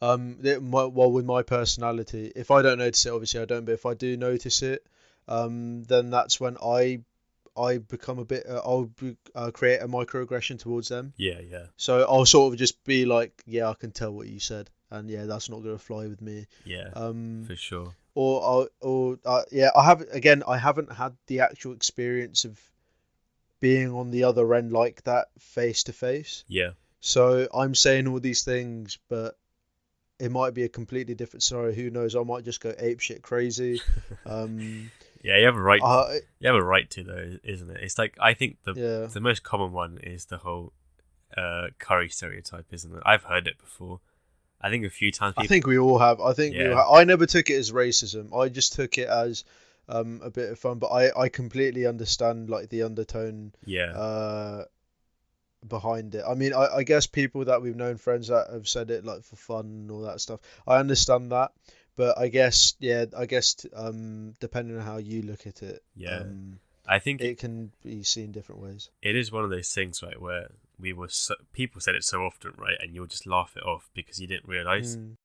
well, with my personality, if I don't notice it, obviously I don't. But if I do notice it, then that's when I become a bit. Create a microaggression towards them. Yeah, yeah, So I'll sort of just be like, yeah, I can tell what you said, and yeah, that's not gonna fly with me. yeah, Um, for sure. yeah, I haven't had the actual experience of being on the other end like that face to face. Yeah. So I'm saying all these things, but it might be a completely different scenario. Who knows? I might just go apeshit crazy. Um, Yeah, you have a right. I You have a right to though, isn't it? It's like I think yeah. the most common one is the whole curry stereotype, isn't it? I've heard it before. I think a few times I people. think we all have. Yeah, I never took it as racism. I just took it as a bit of fun. But I completely understand like the undertone yeah, uh, behind it. I mean, I guess people that we've known, friends that have said it like for fun and all that stuff. I understand that, but I guess yeah, depending on how you look at it, yeah. I think it can be seen different ways. it is one of those things, right, where people said it so often, right, and you'll just laugh it off because you didn't realize. Mm,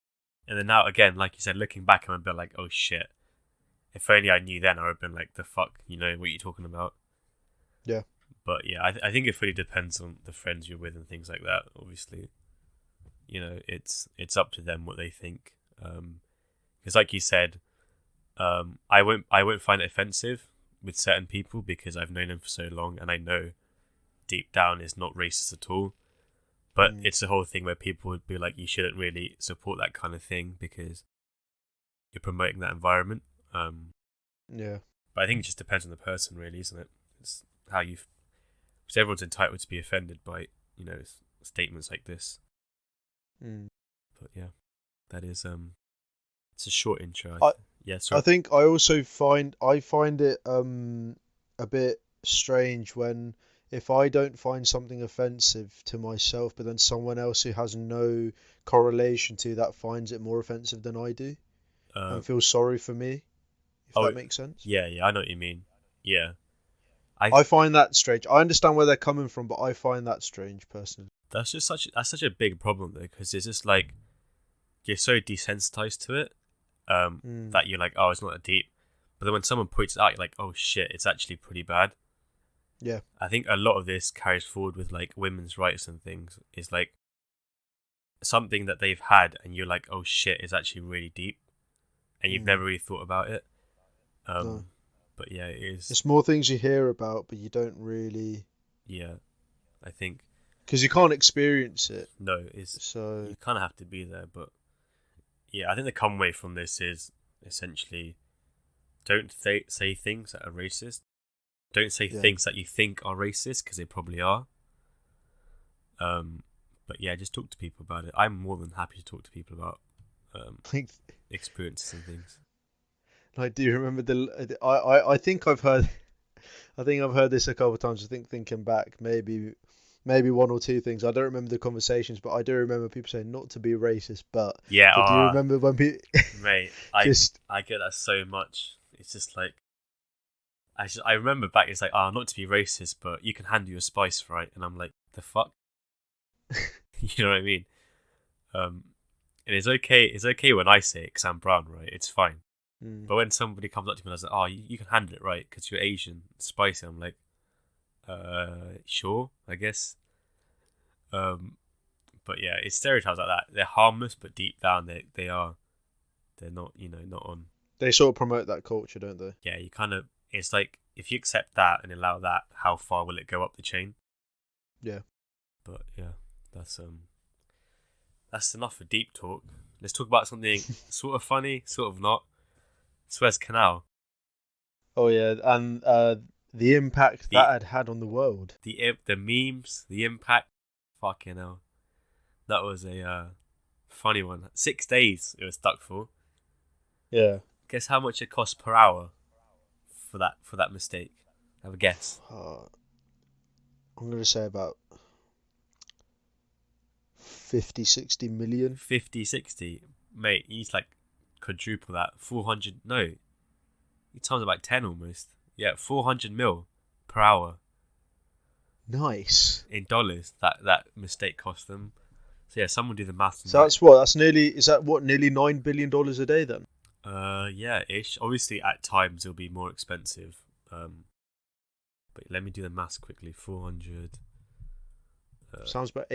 And then now again, like you said, looking back, I'm a bit like, oh shit. If only I knew then, I would have been like, the fuck, what you're talking about. yeah. But yeah, I think it really depends on the friends you're with and things like that. Obviously, it's up to them what they think. Because like you said, I won't find it offensive with certain people because I've known them for so long and I know deep down it's not racist at all. But Mm, it's the whole thing where people would be like, you shouldn't really support that kind of thing because you're promoting that environment. yeah. But I think it just depends on the person, really, isn't it? It's how you, because everyone's entitled to be offended by statements like this. Mm. But yeah, that is it's a short intro. I Yeah, I sorry. think I find it a bit strange when if I don't find something offensive to myself, but then someone else who has no correlation to that finds it more offensive than I do Uh, and feels sorry for me, if oh, that makes sense. yeah, yeah, I know what you mean. Yeah, I I find that strange. I understand where they're coming from, but I find that strange personally. that's such a big problem though because it's just like you're so desensitized to it Mm, that you're like, oh, it's not that deep. But then when someone points it out, you're like, oh shit, it's actually pretty bad. yeah. I think a lot of this carries forward with like women's rights and things. Is like something that they've had, and you're like, oh shit, it's actually really deep, and you've Mm, never really thought about it. no. But yeah, it is. It's more things you hear about, but you don't really, Yeah, I think because you can't experience it. no, is So you kind of have to be there. But yeah, I think the come away from this is essentially don't say things that are racist. Don't say yeah. things that you think are racist because they probably are. Um, but yeah, just talk to people about it. I'm more than happy to talk to people about um, Like, experiences and things. like, do you remember the? I think I've heard. I think I've heard this a couple of times. I think thinking back, maybe one or two things. I don't remember the conversations, but I do remember people saying not to be racist. Yeah, But do you remember when people mate, I just I get that so much. It's just like I remember back. It's like, not to be racist, but you can handle your spice, right? And I'm like, the fuck, you know what I mean? Um, and it's okay. It's okay when I say it because I'm brown, right? It's fine. mm, But when somebody comes up to me and says, "Oh, you can handle it, right? Because you're Asian, it's spicy," I'm like, sure, I guess. Um, but yeah, it's stereotypes like that. They're harmless, but deep down, they're not, not on. they sort of promote that culture, don't they? Yeah, you kind of. It's like if you accept that and allow that, how far will it go up the chain? Yeah. But yeah, that's enough for deep talk. Let's talk about something sort of funny, sort of not. Suez Canal. Oh yeah, and the impact that The had on the world. the memes, the impact. Fucking hell, that was a funny one. 6 days it was stuck for. Yeah. Guess how much it cost per hour for that mistake? Have a guess. Uh, I'm gonna say about 50, 60 million. 50, 60. Mate, he's like quadruple that. 400, no. He times it by 10 almost. Yeah, 400 mil per hour. Nice. In dollars, that mistake cost them. So yeah, someone do the maths. So that's what? That's nearly $9 billion a day then? Yeah, ish. Obviously, at times it'll be more expensive. But let me do the maths quickly. 400. Sounds about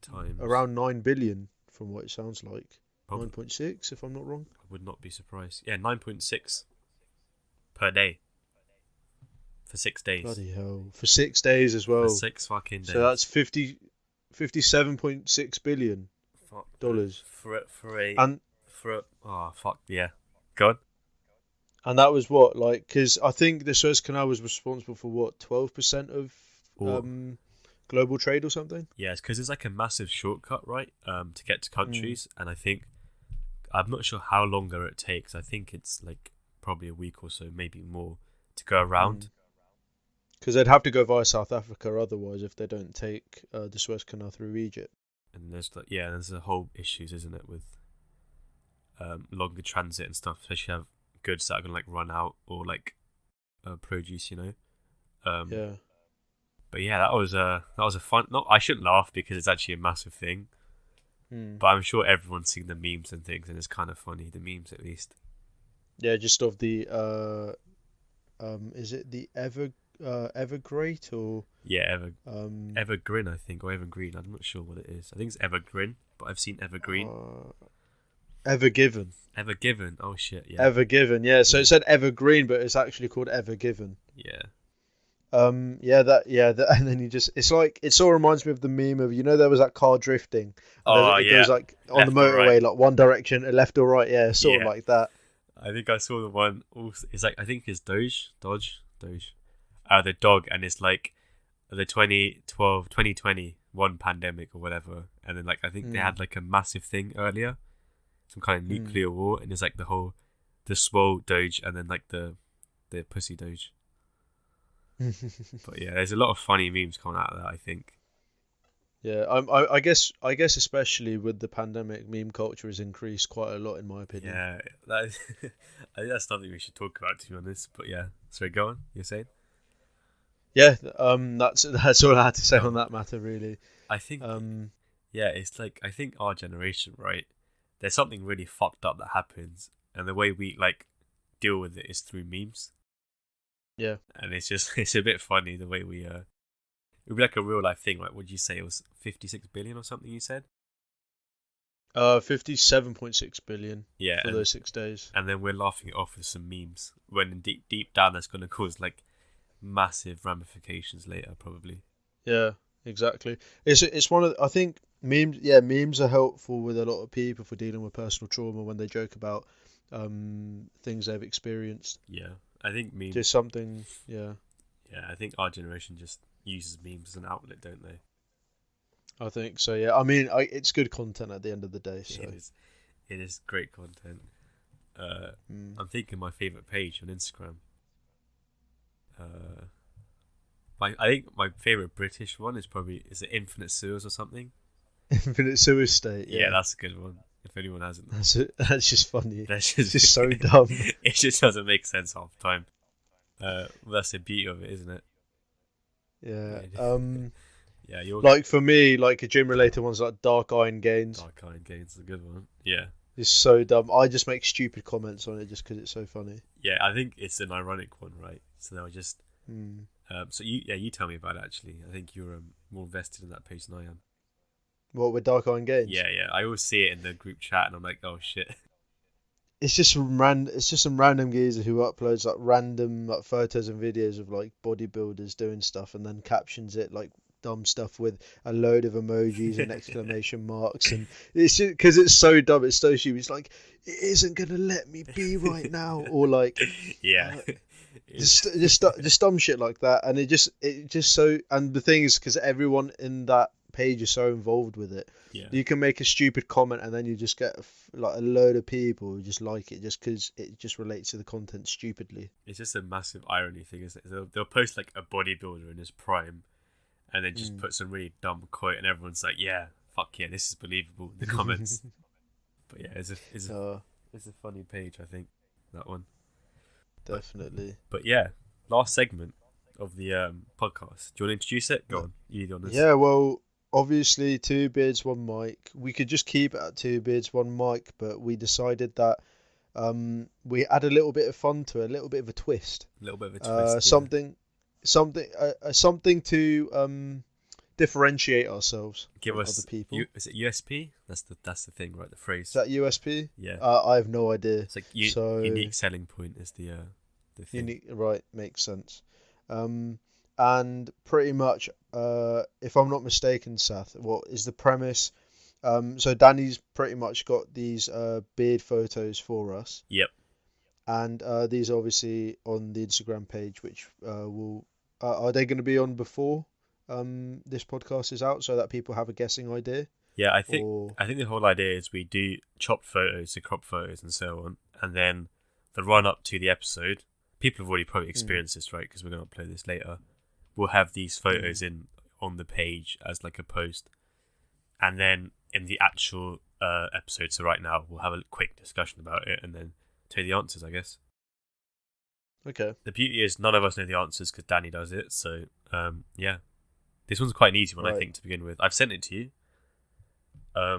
times around 9 billion from what it sounds like. Probably. 9.6 if I'm not wrong. I would not be surprised. Yeah, 9.6 per day for 6 days. Bloody hell. For 6 days as well. For 6 fucking days. So that's 57.6 billion dollars. Oh fuck yeah. Go on. And that was what, like, because I think the Suez Canal was responsible for what, 12% of global trade or something? Yeah, it's because it's like a massive shortcut, right? To get to countries, and I think I'm not sure how longer it takes. I think it's like probably a week or so, maybe more, to go around. Because they'd have to go via South Africa otherwise if they don't take the Suez Canal through Egypt. And there's the whole issues, isn't it, with longer transit and stuff, especially have goods that are gonna like run out or like produce, Yeah. But yeah, that was a fun. Not I shouldn't laugh because it's actually a massive thing. But I'm sure everyone's seen the memes and things, and it's kind of funny, the memes at least. Yeah, just of the is it the Evergreat or Evergreen, I think, or Evergreen. I'm not sure what it is. I think it's Evergreen, but I've seen Evergreen. Evergiven. Evergiven. Oh shit, yeah. Evergiven, yeah. So it said Evergreen, but it's actually called Evergiven. Yeah. And then it sort of reminds me of the meme of, there was that car drifting. It goes like on the motorway, like one direction, left or right, yeah, sort of like that. I think I saw the one. Also, it's like I think it's Dodge. The dog, and it's like the 2021 pandemic or whatever, and then like I think they had like a massive thing earlier, some kind of nuclear war, and it's like the swole Doge, and then like the pussy Doge. But yeah, there's a lot of funny memes coming out of that, I think. Yeah, I guess especially with the pandemic, meme culture has increased quite a lot in my opinion. Yeah, I think that's something we should talk about, to be honest. But yeah, sorry, go on. You're saying? Yeah, that's all I had to say on that matter, really. I think, it's like I think our generation, right? There's something really fucked up that happens, and the way we like deal with it is through memes. Yeah, and it's a bit funny the way we it would be like a real life thing. Like, what did you say? It was 56 billion or something. You said 57.6 billion. Yeah, for those 6 days. And then we're laughing it off with some memes. When deep down, that's going to cause like massive ramifications later, probably. Yeah, exactly. It's one of I think memes. Yeah, memes are helpful with a lot of people for dealing with personal trauma when they joke about things they've experienced. Yeah, I think memes. Just something. Yeah. Yeah, I think our generation just uses memes as an outlet, don't they? I think so. Yeah, I mean, it's good content at the end of the day. So it is great content. I'm thinking my favorite page on Instagram. I think my favorite British one is it Infinite Sewers or something? Infinite Sewer State. Yeah, that's a good one. If anyone hasn't, that's just funny. That's just so dumb. It just doesn't make sense half the time. That's the beauty of it, isn't it? Yeah. Yeah, you're like for me, like a gym related one's like Dark Iron Gains. Dark Iron Gains is a good one. Yeah. It's so dumb. I just make stupid comments on it just because it's so funny. Yeah, I think it's an ironic one, right? So they'll just. So you tell me about it, actually. I think you're more invested in that page than I am. What, with Dark Iron Games? Yeah. I always see it in the group chat, and I'm like, oh shit. It's just some random geezer who uploads like random like photos and videos of like bodybuilders doing stuff, and then captions it like dumb stuff with a load of emojis and exclamation marks, and it's just because it's so dumb, it's so stupid. It's like, it isn't gonna let me be right now, or like just dumb shit like that, and it just so. And the thing is, because everyone in that page is so involved with it, you can make a stupid comment and then you just get like a load of people who just like it just because it just relates to the content stupidly. It's just a massive irony thing, isn't it? They'll post like a bodybuilder in his prime and then just put some really dumb quote, and everyone's like, yeah, fuck yeah, this is believable. The comments. But yeah, it's a funny page, I think, that one. Definitely. But yeah, last segment of the podcast. Do you want to introduce it? Go on, you lead on this. Yeah, well, obviously, two beards, one mic. We could just keep it at two beards, one mic, but we decided that we add a little bit of fun to it, a little bit of a twist. A little bit of a twist. Something to differentiate ourselves Give from us other people. Is it USP? That's the thing, right? The phrase. Is that USP? Yeah. I have no idea. It's like unique selling point is the thing. Unique, right? Makes sense. And pretty much, if I'm not mistaken, Seth, what is the premise? So Danny's pretty much got these beard photos for us. Yep. And these are obviously on the Instagram page, which are they going to be on before this podcast is out, so that people have a guessing idea? Yeah, I think the whole idea is we do chopped photos, so crop photos, and so on, and then the run up to the episode. People have already probably experienced this, right? Because we're going to upload this later. We'll have these photos on the page as like a post, and then in the actual episode. So right now we'll have a quick discussion about it, and then tell you the answers, I guess. Okay. The beauty is none of us know the answers because Danny does it. So yeah, this one's quite an easy one, I think, to begin with. I've sent it to you.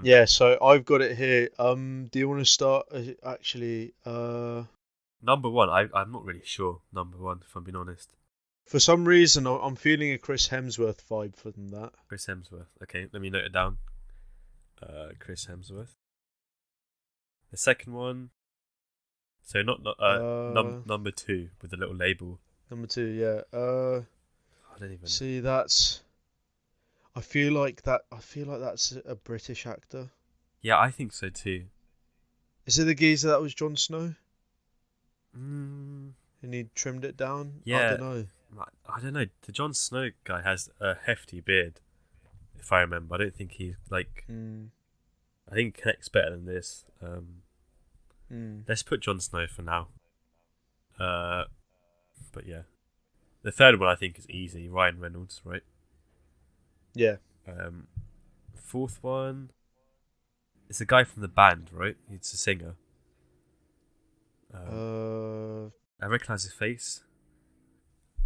Yeah, so I've got it here. Do you want to start? Actually, number one, I'm not really sure. Number one, if I'm being honest. For some reason, I'm feeling a Chris Hemsworth vibe from that. Chris Hemsworth. Okay, let me note it down. Chris Hemsworth. The second one. So not number two with the little label. Number two, yeah. I don't even see. That's. I feel like that's a British actor. Yeah, I think so too. Is it the geezer that was Jon Snow? And he trimmed it down? Yeah. I don't know. The Jon Snow guy has a hefty beard, if I remember. I don't think he's like... I think he connects better than this. Let's put Jon Snow for now. But yeah. The third one I think is easy. Ryan Reynolds, right? Yeah. Fourth one... It's a guy from the band, right? He's a singer. I recognise his face.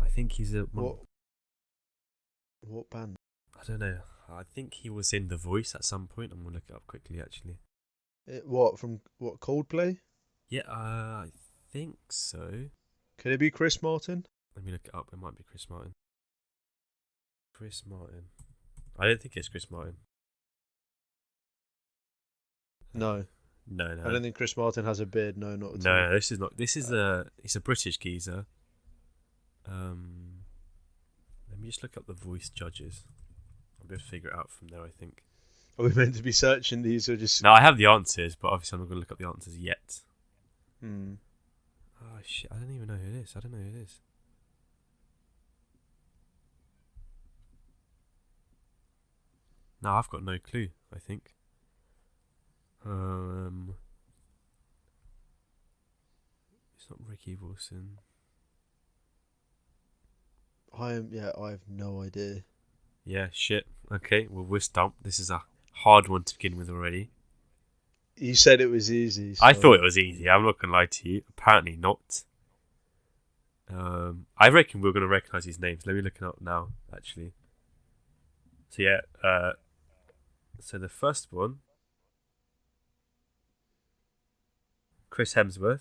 I think he's a... What band? I don't know. I think he was in The Voice at some point. I'm going to look it up quickly, actually. Coldplay? Yeah, I think so. Could it be Chris Martin? Let me look it up. It might be Chris Martin. Chris Martin. I don't think it's Chris Martin. No. No. I don't think Chris Martin has a beard. No, not at all. No, this is not. This is It's a British geezer. Let me just look up the voice judges. I'll be able to figure it out from there, I think. Are we meant to be searching these or just... No, I have the answers, but obviously I'm not going to look up the answers yet. Oh, shit. I don't even know who it is. I don't know who it is. No, I've got no clue, I think. It's not Ricky Wilson. I have no idea. Yeah, shit. Okay, well, we're stumped. This is a hard one to begin with already. You said it was easy. So... I thought it was easy. I'm not going to lie to you. Apparently not. I reckon we're going to recognise these names. Let me look it up now, actually. So, yeah. So, the first one... Chris Hemsworth.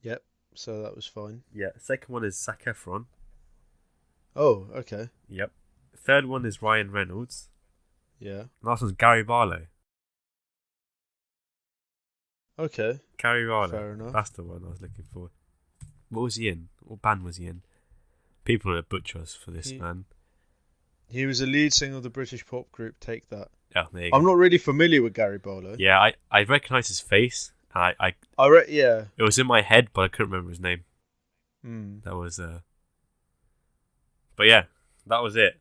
Yep, so that was fine. Yeah, second one is Zac Efron. Oh, okay. Yep. Third one is Ryan Reynolds. Yeah. Last one's Gary Barlow. Okay. Gary Barlow. Fair enough. That's the one I was looking for. What was he in? What band was he in? People are going to butcher us for this, man. He was a lead singer of the British pop group Take That. Yeah, there you go. I'm not really familiar with Gary Barlow. Yeah, I recognise his face. Yeah. It was in my head, but I couldn't remember his name. That was But yeah, that was it.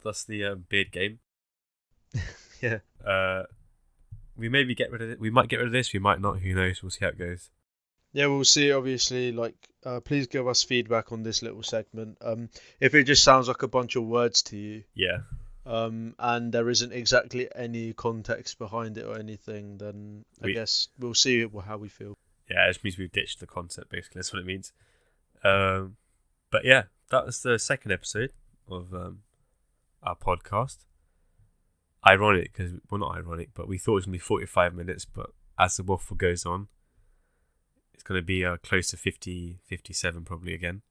That's the beard game. Yeah. We maybe get rid of it. We might get rid of this. We might not. Who knows? We'll see how it goes. Yeah, we'll see. Obviously, please give us feedback on this little segment. If it just sounds like a bunch of words to you, yeah, and there isn't exactly any context behind it or anything, then I guess we'll see how we feel. Yeah, it just means we've ditched the concept, basically. That's what it means. But yeah, that was the second episode of our podcast. Ironic, because, well, not ironic, but we thought it was going to be 45 minutes, but as the waffle goes on, it's going to be close to 50, 57 probably again.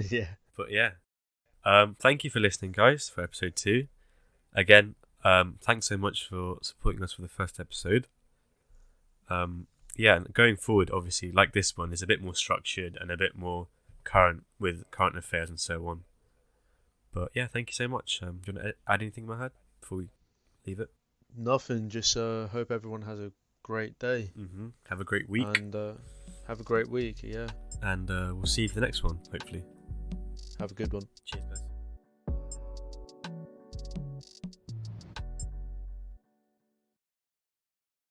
Yeah. But yeah. Thank you for listening, guys, for episode 2. Again, thanks so much for supporting us for the first episode. Yeah, and going forward, obviously, like this one, is a bit more structured and a bit more current with current affairs and so on. But yeah, thank you so much. Do you want to add anything, Mahad, before we leave it? Nothing, just hope everyone has a great day. Have a great week. And have a great week, yeah. And we'll see you for the next one, hopefully. Have a good one. Cheers, guys.